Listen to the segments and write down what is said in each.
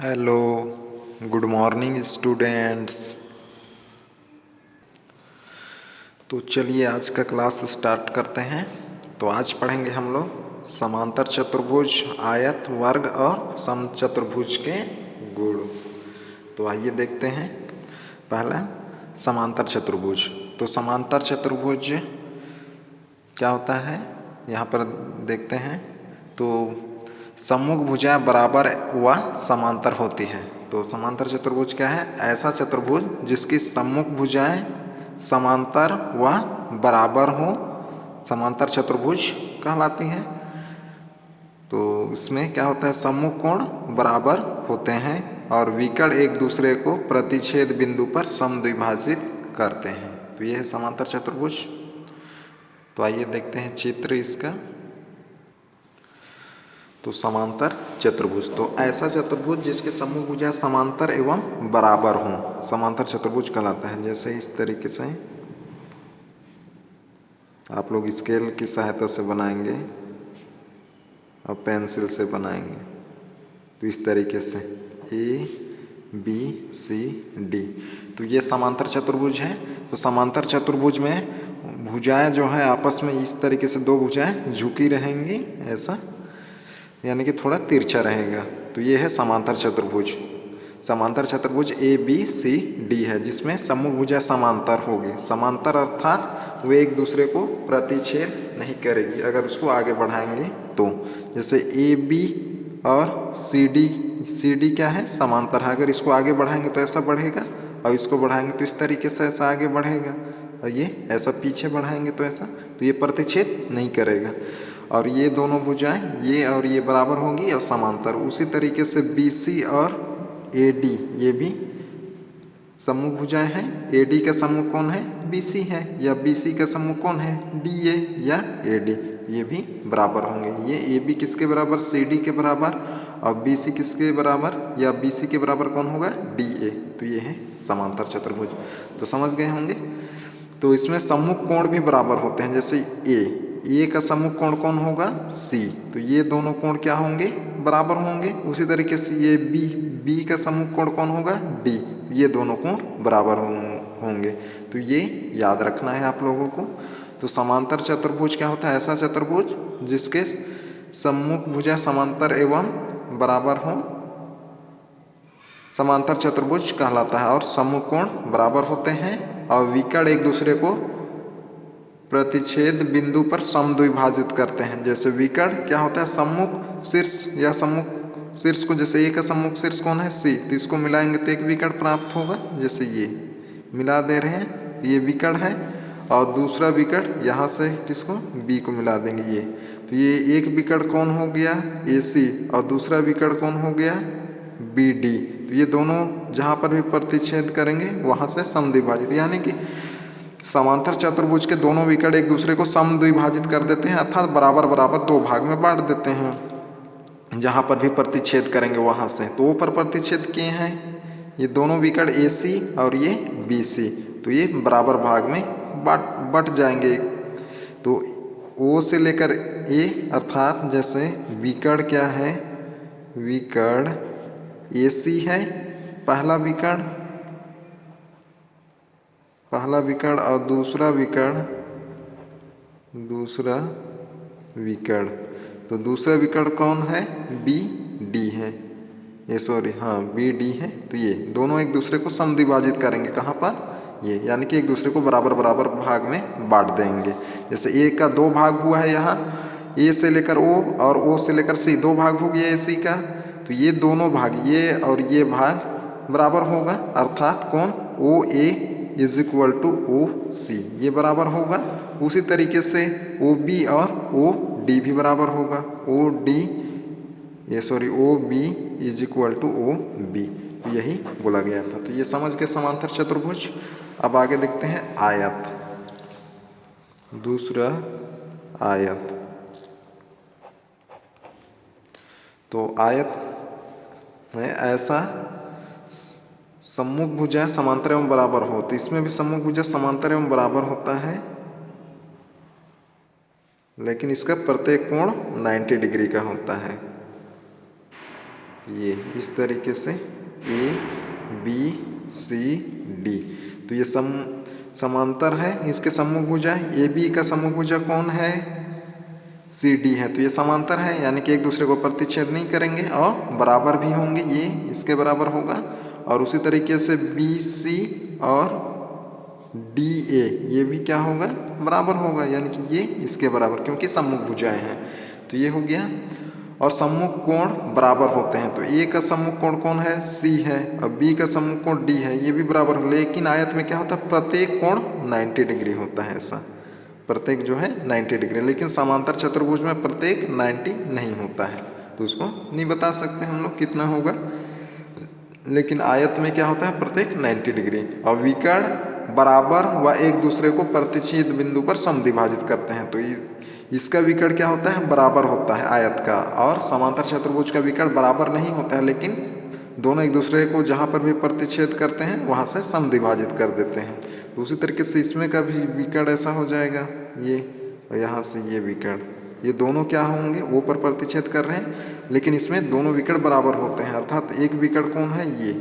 Hello, good morning students. तो चलिए आज का क्लास स्टार्ट करते हैं। तो आज पढ़ेंगे हम लोग समांतर चतुर्भुज, आयत, वर्ग और समचतुर्भुज के गुण। तो आइए देखते हैं। पहला समांतर चतुर्भुज। तो समांतर चतुर्भुज क्या होता है यहाँ पर देखते हैं। तो सम्मुख भुजाएं बराबर व समांतर होती है। तो समांतर चतुर्भुज क्या है? ऐसा चतुर्भुज जिसकी सम्मुख भुजाएं समांतर व बराबर हो, समांतर चतुर्भुज कहलाती है। तो इसमें क्या होता है? सम्मुख कोण बराबर होते हैं और विकर्ण एक दूसरे को प्रतिच्छेद बिंदु पर समद्विभाजित करते हैं। तो यह है समांतर चतुर्भुज। तो आइए देखते हैं चित्र इसका। तो समांतर चतुर्भुज तो ऐसा चतुर्भुज जिसके सम्मुख भुजाएं समांतर एवं बराबर हों, समांतर चतुर्भुज कहलाता है। जैसे इस तरीके से आप लोग स्केल की सहायता से बनाएंगे और पेंसिल से बनाएंगे। तो इस तरीके से ABCD। तो ये समांतर चतुर्भुज है। तो समांतर चतुर्भुज में भुजाएं जो है आपस में इस तरीके से दो भुजाएं झुकी रहेंगी, ऐसा, यानी कि थोड़ा तिरछा रहेगा। तो ये है समांतर चतुर्भुज। समांतर चतुर्भुज ABCD है जिसमें सम्मुख भुजाएं समांतर होगी। समांतर अर्थात वे एक दूसरे को प्रतिच्छेद नहीं करेगी अगर उसको आगे बढ़ाएंगे तो। जैसे AB और CD क्या है? समांतर है। अगर इसको आगे बढ़ाएंगे तो ऐसा बढ़ेगा और इसको बढ़ाएंगे तो इस तरीके से ऐसा आगे बढ़ेगा, और ये ऐसा पीछे बढ़ाएंगे तो ऐसा। तो ये प्रतिच्छेद नहीं करेगा। और ये दोनों भुजाएं ये और ये बराबर होंगी और समांतर। उसी तरीके से BC और AD ये भी सम्मुख भुजाएं हैं। AD का सम्मुख कौन है? BC है। या BC का सम्मुख कौन है? DA या AD। ये भी बराबर होंगे। ये AB किसके बराबर? CD के बराबर। और BC किसके बराबर? या BC के बराबर कौन होगा? DA। तो ये है समांतर चतुर्भुज। तो समझ गए होंगे। तो इसमें सम्मुख कोण भी बराबर होते हैं। जैसे ए का सम्मुख कोण कौन होगा? C। तो ये दोनों कोण क्या होंगे? बराबर होंगे। उसी तरीके से ये B का सम्मुख कोण कौन होगा? D। ये दोनों कोण बराबर होंगे। तो ये याद रखना है आप लोगों को। तो समांतर चतुर्भुज क्या होता है? ऐसा चतुर्भुज जिसके सम्मुख भुजा समांतर एवं बराबर हो, समांतर चतुर्भुज कहलाता है। और सम्मुख कोण बराबर होते हैं और विकर्ण एक दूसरे को प्रतिच्छेद बिंदु पर समद्विभाजित करते हैं। जैसे विकर्ण क्या होता है? सम्मुख शीर्ष या सम्मुख शीर्ष को, जैसे A का सम्मुख शीर्ष कौन है? C। तो इसको मिलाएंगे तो एक विकर्ण प्राप्त होगा। जैसे ये मिला दे रहे हैं, ये विकर्ण है। और दूसरा विकर्ण यहाँ से किसको? B को मिला देंगे ये। तो ये एक विकर्ण कौन हो गया? AC। और दूसरा विकर्ण कौन हो गया? BD। तो ये दोनों जहाँ पर भी प्रतिच्छेद करेंगे वहाँ से समद्विभाजित, यानी कि समांतर चतुर्भुज के दोनों विकर्ण एक दूसरे को समद्विभाजित कर देते हैं, अर्थात बराबर बराबर दो भाग में बांट देते हैं। जहाँ पर भी प्रतिच्छेद करेंगे वहाँ से। तो O पर प्रतिच्छेद किए हैं ये दोनों विकर्ण AC और ये BC। तो ये बराबर भाग में बट जाएंगे। तो O से लेकर A, अर्थात जैसे विकर्ण क्या है? विकर्ण AC है, पहला विकर्ण और दूसरा विकर्ण। तो दूसरा विकर्ण कौन है? BD है। ये सॉरी, हाँ, BD है। तो ये दोनों एक दूसरे को समद्विभाजित करेंगे। कहाँ पर? ये, यानी कि एक दूसरे को बराबर बराबर भाग में बांट देंगे। जैसे A का दो भाग हुआ है यहाँ, A से लेकर O और O से लेकर C, दो भाग हो गया AC का। तो ये दोनों भाग, ये और ये भाग बराबर होगा, अर्थात कौन? OA is equal to OC, ये बराबर होगा। उसी तरीके से OB और OD भी बराबर होगा। OB is equal to OB। यही बोला गया था। तो ये समझ के समांतर चतुर्भुज। अब आगे देखते हैं आयत। दूसरा आयत। तो आयत है ऐसा सम्मुख भुजा समांतर एवं बराबर हो। तो इसमें भी सम्मुख भुजा समांतर एवं बराबर होता है, लेकिन इसका प्रत्येक कोण 90 डिग्री का होता है। ये इस तरीके से ए बी सी डी। तो ये समांतर है, इसके सम्मुख भुजा ए बी का सम्मुख भुजा कौन है? सी डी है। तो ये समांतर है, यानी कि एक दूसरे को प्रतिच्छेद नहीं करेंगे और बराबर भी होंगे, ये इसके बराबर होगा। और उसी तरीके से बी सी और डी ए ये भी क्या होगा? बराबर होगा, यानी कि ये इसके बराबर, क्योंकि सम्मुख भुजाएं हैं। तो ये हो गया। और सम्मुख कोण बराबर होते हैं, तो ए का सम्मुख कोण कौन है? सी है, और बी का सम्मुख कोण डी है, ये भी बराबर हो। लेकिन आयत में क्या होता है? प्रत्येक कोण 90 डिग्री होता है, ऐसा प्रत्येक जो है 90 डिग्री। लेकिन समांतर चतुर्भुज में प्रत्येक 90 नहीं होता है, तो उसको नहीं बता सकते हम लोग कितना होगा। लेकिन आयत में क्या होता है? प्रत्येक 90 डिग्री। और विकर्ण बराबर व एक दूसरे को प्रतिच्छेद बिंदु पर समद्विभाजित करते हैं। तो इसका विकर्ण क्या होता है? बराबर होता है आयत का। और समांतर चतुर्भुज का विकर्ण बराबर नहीं होता है, लेकिन दोनों एक दूसरे को जहाँ पर भी प्रतिच्छेद करते हैं वहाँ से समद्विभाजित कर देते हैं। तो उसी तरीके से इसमें का भी विकर्ण ऐसा हो जाएगा, ये और यहाँ से ये विकर्ण, ये दोनों क्या होंगे? ओ पर प्रतिच्छेद कर रहे हैं, लेकिन इसमें दोनों विकर्ण बराबर होते हैं। अर्थात एक विकर्ण कौन है? ये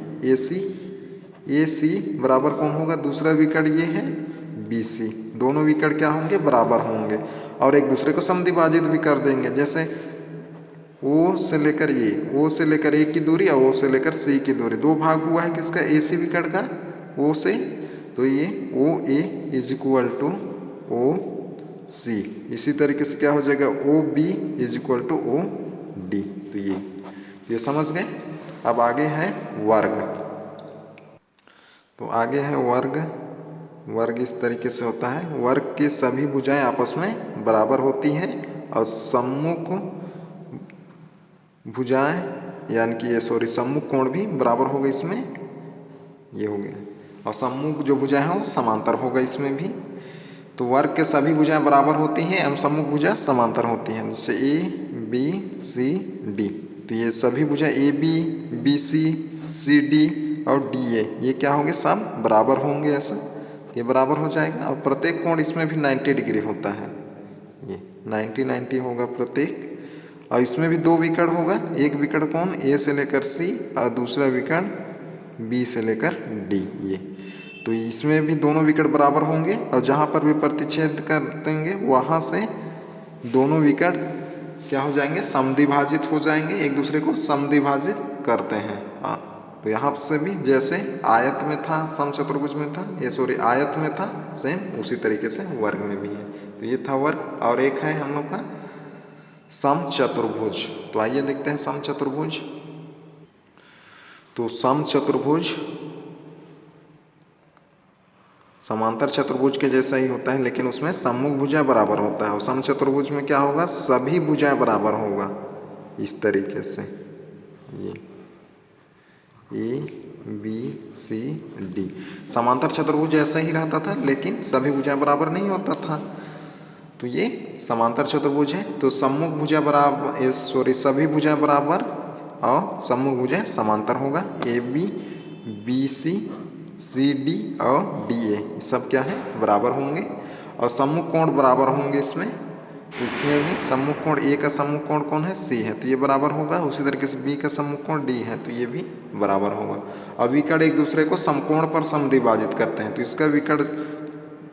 ए सी बराबर कौन होगा? दूसरा विकर्ण ये है बी सी। दोनों विकर्ण क्या होंगे? बराबर होंगे और एक दूसरे को समद्विभाजित भी कर देंगे। जैसे ओ से लेकर ए की दूरी और ओ से लेकर सी की दूरी, दो भाग हुआ है किसका? ए सी विकर्ण का, ओ से। तो ये O A is equal to O C. इसी तरीके से क्या हो जाएगा? O B is equal to O D. तो ये समझ गए। अब आगे है वर्ग। तो आगे है वर्ग। वर्ग इस तरीके से होता है, वर्ग की सभी भुजाएं आपस में बराबर होती हैं और सम्मुख भुजाएं यानी कि ये सम्मुख कोण भी बराबर होगा इसमें, ये हो गया। और सम्मुख जो भुजाएं हैं वो समांतर होगा इसमें भी। तो वर्ग के सभी भुजाएं बराबर होती हैं एवं सम्मुख भुजा समांतर होती हैं, जैसे ए बी सी डी। तो ये सभी भुजाएं ए बी सी डी और डी ए ये क्या होंगे? सब बराबर होंगे, ऐसा ये बराबर हो जाएगा। और प्रत्येक कोण इसमें भी 90 डिग्री होता है, ये 90 होगा प्रत्येक। और इसमें भी दो विकर्ण होगा, एक विकर्ण कौन? ए से लेकर सी और दूसरा विकर्ण बी से लेकर डी। ये तो इसमें भी दोनों विकर्ण बराबर होंगे और जहाँ पर भी प्रतिच्छेद कर देंगे वहाँ से दोनों विकर्ण क्या हो जाएंगे? समद्विभाजित हो जाएंगे, एक दूसरे को समद्विभाजित करते हैं। तो यहाँ से भी जैसे आयत में था, समचतुर्भुज में था, आयत में था, सेम उसी तरीके से वर्ग में भी है। तो ये था वर्ग। और एक है हम लोग का समचतुर्भुज। तो आइए देखते हैं समचतुर्भुज। तो समचतुर्भुज समांतर चतुर्भुज के जैसा ही होता है, लेकिन उसमें सम्मुख भुजा बराबर होता है। और समचतुर्भुज में क्या होगा? सभी भुजाएं बराबर होगा इस तरीके से, ये ए बी सी डी। समांतर चतुर्भुज ऐसा ही रहता था, लेकिन सभी भुजाएं बराबर नहीं होता था। तो ये समांतर चतुर्भुज है। तो सम्मुख भुजा बराबर सभी भुजाएं बराबर और सम्मुख भुजाएं समांतर होगा। ए बी सी डी और डी ए सब क्या है? बराबर होंगे। और सम्मुख कोण बराबर होंगे इसमें। तो इसमें भी सम्मुख कोण, ए का सम्मुख कोण कौन है? सी है, तो ये बराबर होगा। उसी तरीके से बी का सम्मुख कोण डी है, तो ये भी बराबर होगा। और विकर्ण एक दूसरे को समकोण पर समद्विभाजित करते हैं। तो इसका विकर्ण,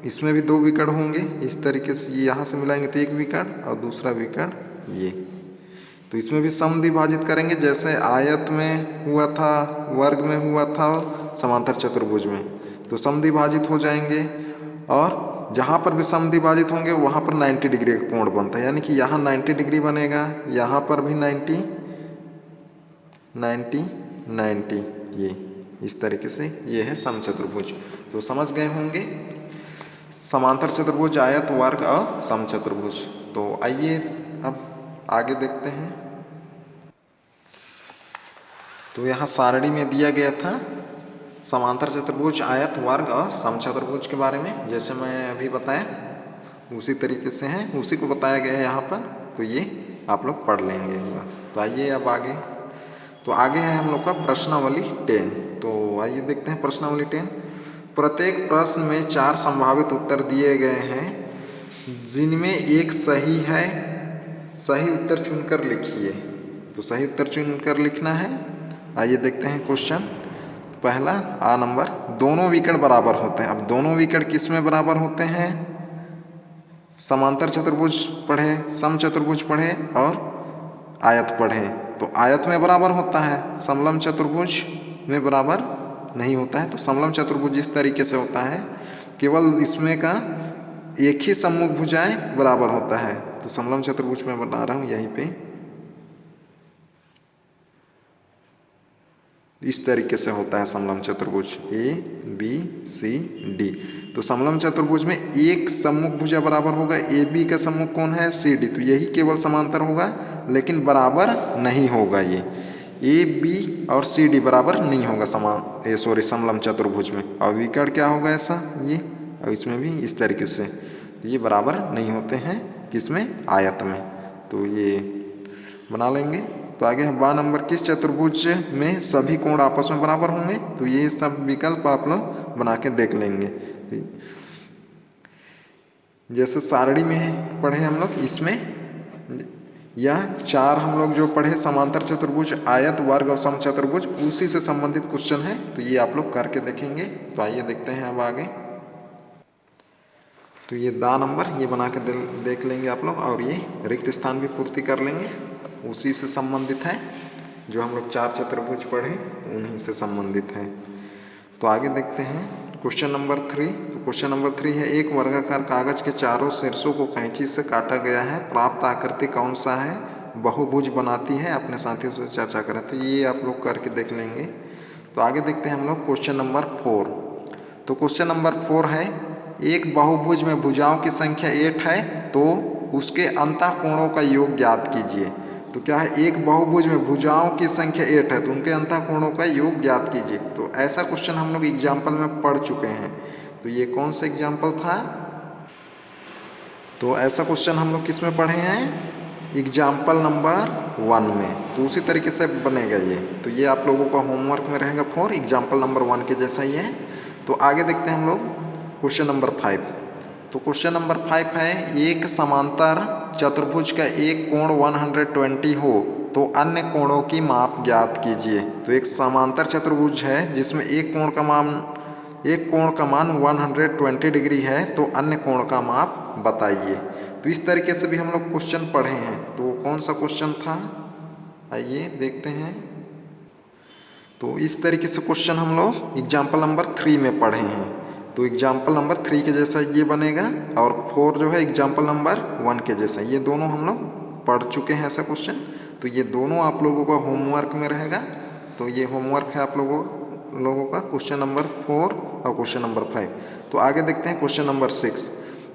इसमें भी दो विकर्ण होंगे इस तरीके से, ये यहाँ से मिलाएंगे तो एक विकर्ण और दूसरा विकर्ण ये। तो इसमें भी समद्विभाजित करेंगे, जैसे आयत में हुआ था, वर्ग में हुआ था, समांतर चतुर्भुज में। तो समद्विभाजित हो जाएंगे और जहाँ पर भी समद्विभाजित होंगे वहाँ पर 90 डिग्री का कोण बनता है, यानी कि यहाँ 90 डिग्री बनेगा, यहाँ पर भी 90 ये इस तरीके से ये है समचतुर्भुज। तो समझ गए होंगे समांतर चतुर्भुज, आयत, वर्ग और समचतुर्भुज। तो आइए अब आगे देखते हैं। तो यहाँ सारणी में दिया गया था समांतर चतुर्भुज, आयत, वर्ग और समचतुर्भुज के बारे में, जैसे मैं अभी बताया उसी तरीके से है, उसी को बताया गया है यहाँ पर। तो ये आप लोग पढ़ लेंगे। तो आइए अब आगे। तो आगे है हम लोग का प्रश्नावली 10। तो आइए देखते हैं प्रश्नावली 10। प्रत्येक प्रश्न में 4 संभावित उत्तर दिए गए हैं जिनमें एक सही है। सही उत्तर चुनकर लिखिए। तो सही उत्तर चुनकर लिखना है आइए देखते हैं क्वेश्चन पहला आ नंबर। दोनों विकर्ण बराबर होते हैं। अब दोनों विकर्ण किस में बराबर होते हैं? समांतर चतुर्भुज पढ़े, समचतुर्भुज पढ़े और आयत पढ़े। तो आयत में बराबर होता है, समलंब चतुर्भुज में बराबर नहीं होता है। तो समलंब चतुर्भुज इस तरीके से होता है, केवल इसमें का एक ही सम्मुख भुजाएं बराबर होता है। तो समलंब चतुर्भुज में बता रहा हूँ यहीं पे इस तरीके से होता है समलंब चतुर्भुज ए बी सी डी। तो समलंब चतुर्भुज में एक सम्मुख भुजा बराबर होगा, ए बी का सम्मुख कौन है? C D. तो यही केवल समांतर होगा, लेकिन बराबर नहीं होगा। ये ए बी और सी डी बराबर नहीं होगा समलंब चतुर्भुज में। और विकर्ण क्या होगा ऐसा? ये, और इसमें भी इस तरीके से। तो ये बराबर नहीं होते हैं किसमें? आयत में। तो ये बना लेंगे। तो आगे हम 12 नंबर, किस चतुर्भुज में सभी कोण आपस में बराबर होंगे? तो ये सब विकल्प आप लोग बना के देख लेंगे। जैसे सारणी में पढ़े हम लोग, इसमें या 4 हम लोग जो पढ़े समांतर चतुर्भुज, आयत, वर्ग और समचतुर्भुज, उसी से संबंधित क्वेश्चन है। तो ये आप लोग करके देखेंगे। तो आइए देखते हैं अब आगे। तो ये दा नंबर ये बना के देख लेंगे आप लोग, और ये रिक्त स्थान भी पूर्ति कर लेंगे, उसी से संबंधित है। जो हम लोग 4 चतुर्भुज पढ़े उन्हीं से संबंधित है। तो आगे देखते हैं क्वेश्चन नंबर 3। तो क्वेश्चन नंबर 3 है, एक वर्गाकार कागज के चारों शीर्षों को कैंची से काटा गया है, प्राप्त आकृति कौन सा है, बहुभुज बनाती है, अपने साथियों से चर्चा करें। तो ये आप लोग करके देख लेंगे। तो आगे देखते हैं हम लोग क्वेश्चन नंबर 4। तो क्वेश्चन नंबर 4 है, एक बहुभुज में भुजाओं की संख्या 8 है, तो उसके अंतःकोणों का योग ज्ञात कीजिए। तो क्या है? एक बहुभुज में भुजाओं की संख्या 8 है, तो उनके अंतःकोणों का योग ज्ञात कीजिए। तो ऐसा क्वेश्चन हम लोग एग्जाम्पल में पढ़ चुके हैं। तो ये कौन सा एग्जाम्पल था? तो ऐसा क्वेश्चन हम लोग किस में पढ़े हैं? एग्जाम्पल नंबर 1 में। तो उसी तरीके से बनेगा ये। तो ये आप लोगों का होमवर्क में रहेगा 4, एग्जाम्पल नंबर 1 के जैसा ही है। तो आगे देखते हैं हम लोग क्वेश्चन नंबर 5। तो क्वेश्चन नंबर 5 है, एक समांतर चतुर्भुज का एक कोण 120 हो तो अन्य कोणों की माप ज्ञात कीजिए। तो एक समांतर चतुर्भुज है जिसमें एक कोण का मान 120 डिग्री है, तो अन्य कोण का माप बताइए। तो इस तरीके से भी हम लोग क्वेश्चन पढ़े हैं। तो कौन सा क्वेश्चन था? आइए देखते हैं। तो इस तरीके से क्वेश्चन हम लोग एग्जाम्पल नंबर 3 में पढ़े हैं। तो एग्जाम्पल नंबर 3 के जैसा ये बनेगा, और 4 जो है एग्जाम्पल नंबर 1 के जैसा। ये दोनों हम लोग पढ़ चुके हैं ऐसा क्वेश्चन। तो ये दोनों आप लोगों का होमवर्क में रहेगा। तो ये होमवर्क है आप लोगों का क्वेश्चन नंबर 4 और क्वेश्चन नंबर 5। तो आगे देखते हैं क्वेश्चन नंबर 6।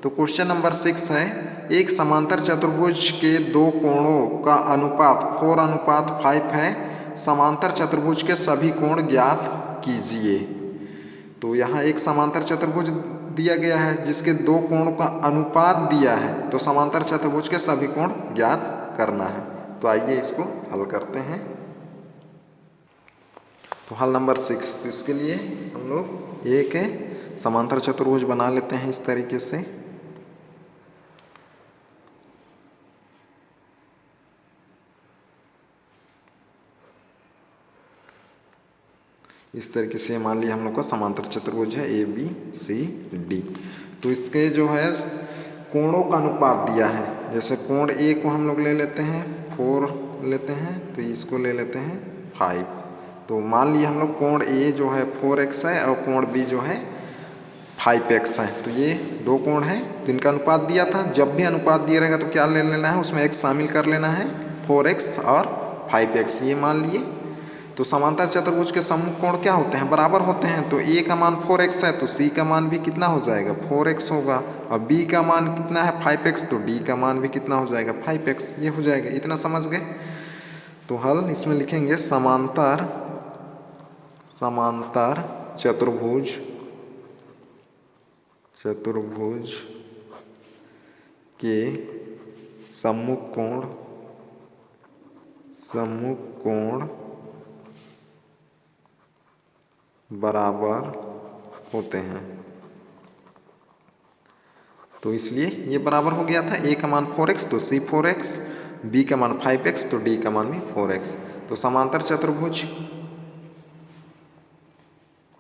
तो क्वेश्चन नंबर 6 है, एक समांतर चतुर्भुज के दो कोणों का अनुपात 4:5 है, समांतर चतुर्भुज के सभी कोण ज्ञात कीजिए। तो यहाँ एक समांतर चतुर्भुज दिया गया है जिसके दो कोणों का अनुपात दिया है, तो समांतर चतुर्भुज के सभी कोण ज्ञात करना है। तो आइए इसको हल करते हैं। तो हल नंबर 6, तो इसके लिए हम लोग एक समांतर चतुर्भुज बना लेते हैं इस तरीके से। इस तरीके से मान लिया हम लोग का समांतर चतुर्भुज है ए बी सी डी। तो इसके जो है कोणों का अनुपात दिया है। जैसे कोण ए को हम लोग ले लेते हैं 4 लेते हैं, तो इसको ले लेते हैं 5। तो मान लिया हम लोग कोण ए जो है 4x है और कोण बी जो है 5x है। तो ये दो कोण है, तो इनका अनुपात दिया था। जब भी अनुपात दिया रहेगा तो क्या ले लेना है, उसमें x शामिल कर लेना है, 4x और 5x ये मान लिए। तो समांतर चतुर्भुज के सम्मुख कोण क्या होते हैं? बराबर होते हैं। तो a का मान 4x है, तो c का मान भी कितना हो जाएगा? 4x होगा। और b का मान कितना है? 5x, तो d का मान भी कितना हो जाएगा? 5x। ये हो जाएगा। इतना समझ गए? तो हल इसमें लिखेंगे, समांतर चतुर्भुज के सम्मुख कोण बराबर होते हैं। तो इसलिए ये बराबर हो गया था। a का मान 4x, तो c 4x, b का मान 5x, तो d का मान भी 4x। तो समांतर चतुर्भुज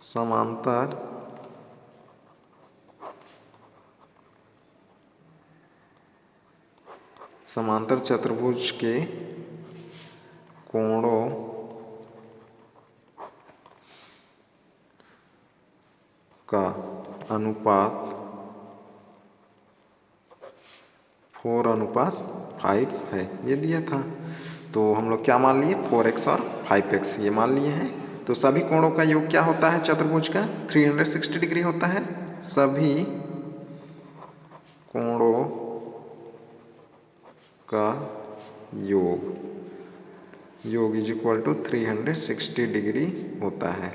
समांतर चतुर्भुज के कोणों का अनुपात 4:5 है, ये दिया था। तो हम लोग क्या मान लिए, 4x और 5x ये मान लिए हैं। तो सभी कोणों का योग क्या होता है चतुर्भुज का, 360 डिग्री होता है। सभी कोणों का योग इज इक्वल टू 360 डिग्री होता है।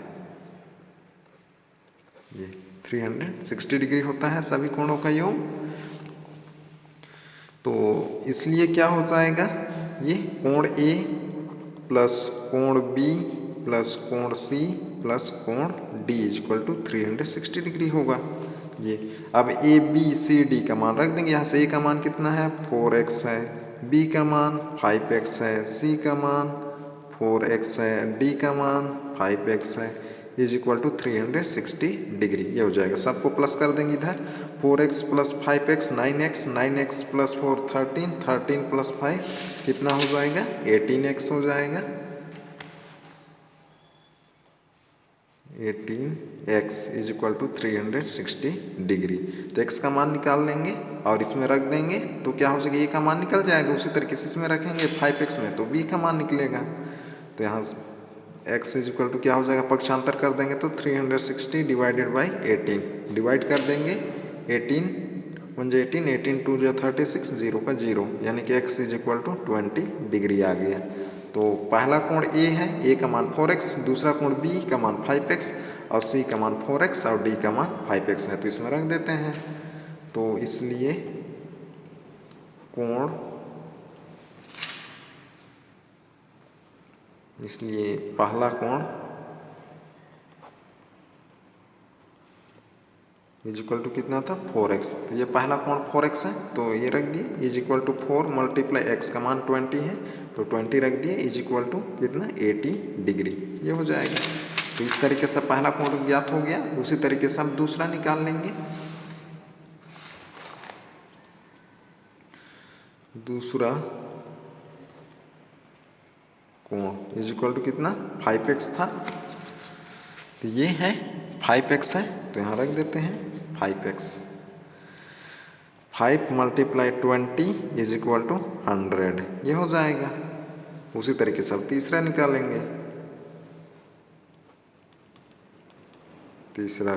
ये 360 डिग्री होता है सभी कोणों का योग। तो इसलिए क्या हो जाएगा, ये कोण A प्लस कोण B प्लस कोण C प्लस कोण D is equal to 360 degree होगा। ये अब A B C D का मान रख देंगे। यहाँ से A का मान कितना है, 4x है, B का मान 5x है, C का मान 4x है, D का मान 5x है, इज इक्वल टू 360 डिग्री। ये हो जाएगा, सबको प्लस कर देंगे इधर। 4x plus 5x 9x, 9x plus 4 13, 13 plus 5 कितना हो जाएगा, 18x हो जाएगा। 18x is equal to 360 degree. तो x का मान निकाल लेंगे और इसमें रख देंगे तो क्या हो जाएगा, a का मान निकल जाएगा। उसी तरीके से इसमें रखेंगे 5x में तो b का मान निकलेगा। तो यहाँ x इज इक्वल टू क्या हो जाएगा, पक्षांतर कर देंगे तो 360 डिवाइडेड बाई 18 डिवाइड कर देंगे। 18 1 जा 18, 18 2 जा 36, 0 का 0, यानी कि x is equal to 20 degree आ गया। तो पहला कोण A है, A का मान 4x, दूसरा कोण B का मान 5x और C का मान 4x और D का मान 5x है। तो इसमें रख देते हैं। तो इसलिए पहला कोण इज इक्वल टू कितना था, 4x। तो ये पहला कोण 4x है तो ये रख दिए is equal to 4 multiply x का मान 20 है तो 20 रख दिए इज इक्वल टू कितना, 80 डिग्री। ये हो जाएगा। तो इस तरीके से पहला कोण ज्ञात हो गया। उसी तरीके से हम दूसरा निकाल लेंगे। दूसरा कोण इज इक्वल टू कितना, 5x था। तो ये है 5x है तो यहाँ रख देते हैं 5x। 5 multiply 20 is equal to 100, ये हो जाएगा। उसी तरीके से अब तीसरा निकालेंगे। तीसरा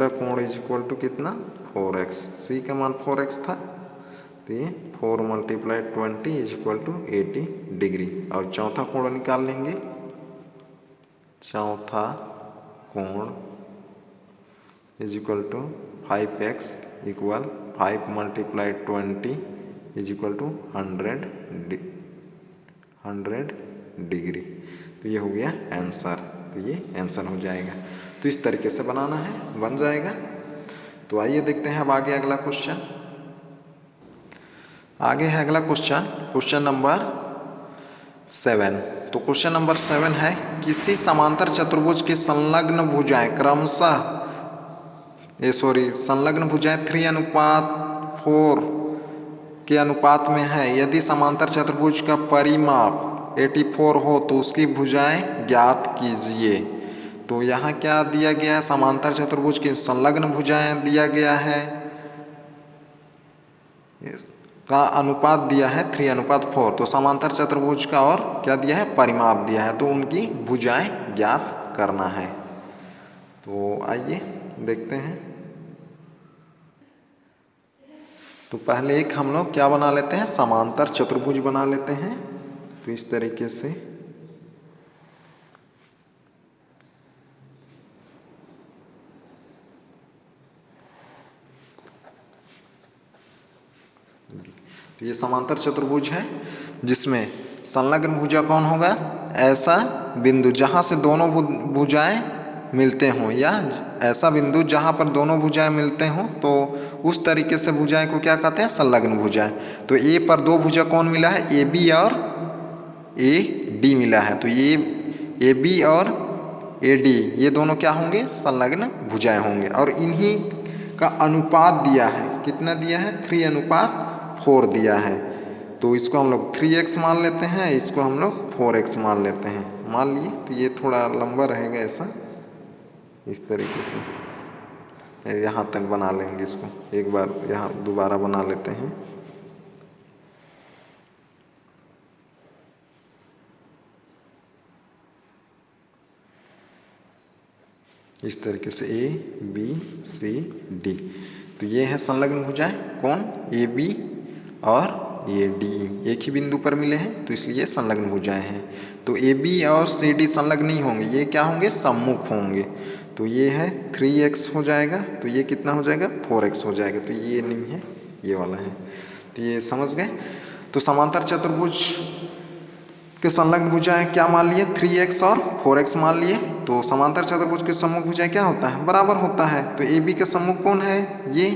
कोण इज इक्वल टू कितना, 4x। C का मान 4x था तो ये 4 multiply 20 is equal to 80 degree. और चौथा कोण निकाल लेंगे। चौथा कोण इज इक्वल टू 5x इक्वल 5 multiply 20 is equal to 100 degree. तो ये हो गया आंसर। तो ये आंसर हो जाएगा। तो इस तरीके से बनाना है, बन जाएगा। तो आइए देखते हैं अब आगे अगला क्वेश्चन। आगे है अगला क्वेश्चन नंबर 7। तो क्वेश्चन नंबर 7 है, किसी समांतर चतुर्भुज की संलग्न भुजाएं क्रमशः संलग्न भुजाएं 3:4 के अनुपात में है। यदि समांतर चतुर्भुज का परिमाप 84 हो तो उसकी भुजाएं ज्ञात कीजिए। तो यहाँ क्या दिया गया है, समांतर चतुर्भुज की संलग्न भुजाएं दिया गया है, का अनुपात दिया है 3:4। तो समांतर चतुर्भुज का और क्या दिया है, परिमाप दिया है। तो उनकी भुजाएं ज्ञात करना है। तो आइए देखते हैं। तो पहले एक हम लोग क्या बना लेते हैं, समांतर चतुर्भुज बना लेते हैं। तो इस तरीके से तो ये समांतर चतुर्भुज है जिसमें संलग्न भुजा कौन होगा, ऐसा बिंदु जहाँ से दोनों भुजाएं मिलते हों, या ऐसा बिंदु जहाँ पर दोनों भुजाएं मिलते हों। तो उस तरीके से भुजाएं को क्या कहते हैं, संलग्न भुजाएं। तो ए पर दो भुजा कौन मिला है, ए बी और ए डी मिला है। तो ये ए बी और AD ये दोनों क्या होंगे, संलग्न भुजाएं होंगे। और इन्हीं का अनुपात दिया है, कितना दिया है, 3:4 दिया है। तो इसको हम लोग 3x मान लेते हैं, इसको हम लोग 4x मान लेते हैं। मान लिए तो ये थोड़ा लंबा रहेगा ऐसा, इस तरीके से यहाँ तक बना लेंगे इसको। एक बार यहाँ दोबारा बना लेते हैं। इस तरीके से ABCD। तो ये है संलग्न भुजाएं, कौन, AB और AD एक ही बिंदु पर मिले हैं, तो इसलिए संलग्न भुजाएं हैं। तो AB और CD संलग्न नहीं होंगे, ये क्या होंगे, सम्मुख होंगे। तो ये है 3x हो जाएगा, तो ये कितना हो जाएगा, 4x हो जाएगा। तो ये नहीं है, ये वाला है। तो ये समझ गए। तो समांतर चतुर्भुज के संलग्न भुजाएं क्या मान लिए, 3x और 4x मान लिए। तो समांतर चतुर्भुज के सम्मुख भुजाएं क्या होता है, बराबर होता है। तो AB के सम्मुख कौन है, ये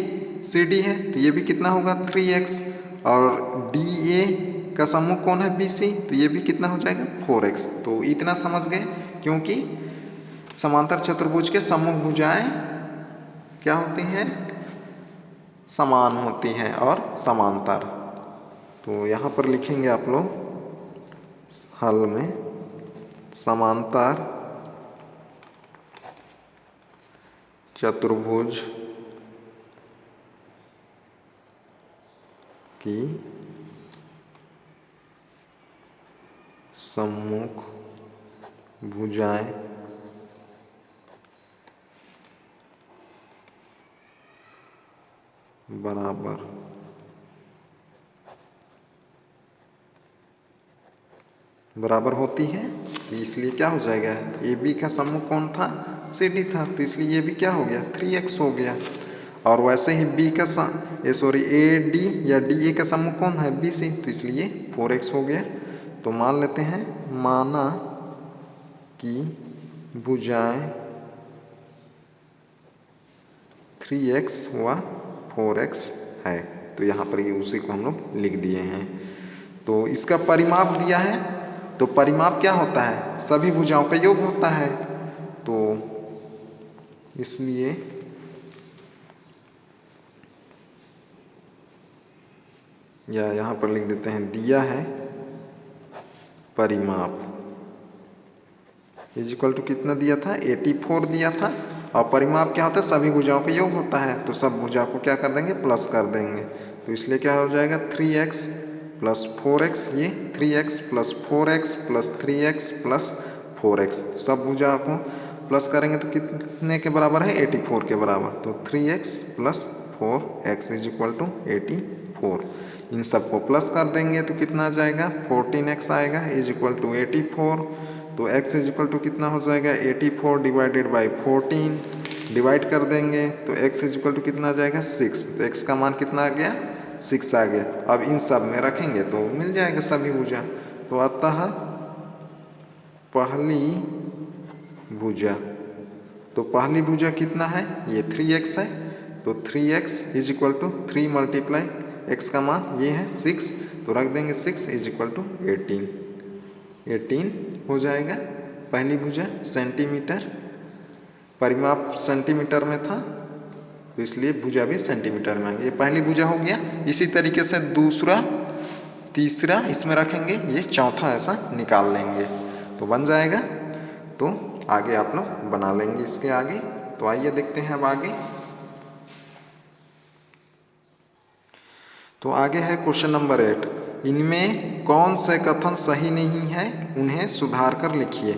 CD है, तो ये भी कितना होगा, 3x। और DA का सम्मुख कौन है, BC, तो ये भी कितना हो जाएगा, 4x। तो इतना समझ गए, क्योंकि समांतर चतुर्भुज के सम्मुख भुजाएं क्या होती हैं, समान होती हैं और समांतर। तो यहाँ पर लिखेंगे आप लोग हल में, समांतर चतुर्भुज की सम्मुख भुजाएं बराबर होती है। इसलिए क्या हो जाएगा, AB का सम्मुख कौन था, CD था, तो इसलिए ये भी क्या हो गया, 3x हो गया। और वैसे ही AD या DA का सम्मुख कौन है, BC, तो इसलिए 4x हो गया। तो मान लेते हैं, माना कि भुजाएं 3x व 4x है। तो यहाँ पर ये उसी को हम लोग लिख दिए हैं। तो इसका परिमाप दिया है, तो परिमाप क्या होता है, सभी भुजाओं का योग होता है। तो इसलिए या यहाँ पर लिख देते हैं, दिया है परिमाप इक्वल टू कितना दिया था, 84 दिया था। और परिमाप क्या होता है, सभी भुजाओं का योग होता है। तो सब भुजा को क्या कर देंगे, प्लस कर देंगे। तो इसलिए क्या हो जाएगा, 3x प्लस 4x, ये 3x plus 4x plus 3x plus 4x। सब भुजा को प्लस करेंगे तो कितने के बराबर है, 84 के बराबर। तो 3x plus 4x is equal to 84। इन सबको प्लस कर देंगे तो कितना आ जाएगा, 14x आएगा इज इक्वल टू 84। तो x इज इक्वल टू कितना हो जाएगा, 84 डिवाइडेड बाई 14, डिवाइड कर देंगे तो x इज इक्वल टू कितना आ जाएगा, 6। तो x का मान कितना आ गया, 6 आ गया। अब इन सब में रखेंगे तो मिल जाएगा सभी भुजा। तो अतः पहली भुजा, तो पहली भुजा कितना है, ये 3x है। तो 3x is equal to 3 multiply x का मान ये है 6, तो रख देंगे 6 इज इक्वल टू 18 हो जाएगा। पहली भुजा सेंटीमीटर, परिमाप सेंटीमीटर में था, तो इसलिए भुजा भी सेंटीमीटर में आएगी। ये पहली भुजा हो गया। इसी तरीके से दूसरा, तीसरा इसमें रखेंगे, ये चौथा ऐसा निकाल लेंगे तो बन जाएगा। तो आगे आप लोग बना लेंगे इसके आगे। तो आइए देखते हैं अब आगे। तो आगे है क्वेश्चन नंबर 8। इनमें कौन से कथन सही नहीं है, उन्हें सुधार कर लिखिए।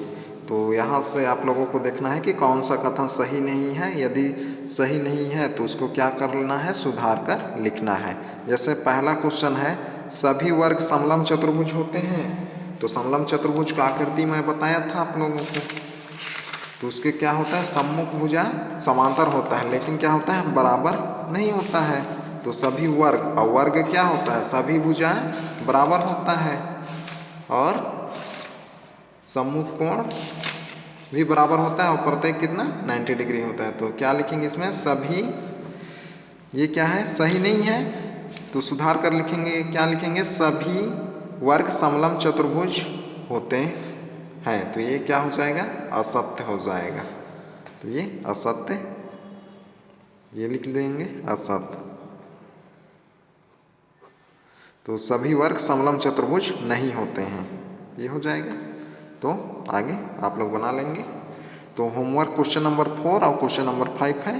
तो यहाँ से आप लोगों को देखना है कि कौन सा कथन सही नहीं है। यदि सही नहीं है तो उसको क्या करना है, सुधार कर लिखना है। जैसे पहला क्वेश्चन है, सभी वर्ग समलंब चतुर्भुज होते हैं। तो समलंब चतुर्भुज का आकृति मैं बताया था आप लोगों को। तो उसके क्या होता है, सम्मुख भुजा समांतर होता है, लेकिन क्या होता है, बराबर नहीं होता है। तो सभी वर्ग, और वर्ग क्या होता है, सभी भुजाएं बराबर होता है। और सम्मुख कोण भी बराबर होता है, और प्रत्येक कितना 90 डिग्री होता है। तो क्या लिखेंगे इसमें, सभी, ये क्या है, सही नहीं है। तो सुधार कर लिखेंगे, क्या लिखेंगे, सभी वर्ग समलंब चतुर्भुज होते है तो ये क्या हो जाएगा, असत्य हो जाएगा। तो ये असत्य, ये लिख देंगे असत्य। तो सभी वर्ग समलम चतुर्भुज नहीं होते हैं, ये हो जाएगा। तो आगे आप लोग बना लेंगे। तो होमवर्क क्वेश्चन नंबर 4 और क्वेश्चन नंबर 5 है,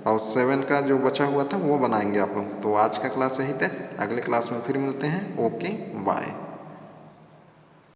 और 7 का जो बचा हुआ था वो बनाएंगे आप लोग। तो आज का क्लास यही था, अगले क्लास में फिर मिलते हैं। Okay bye.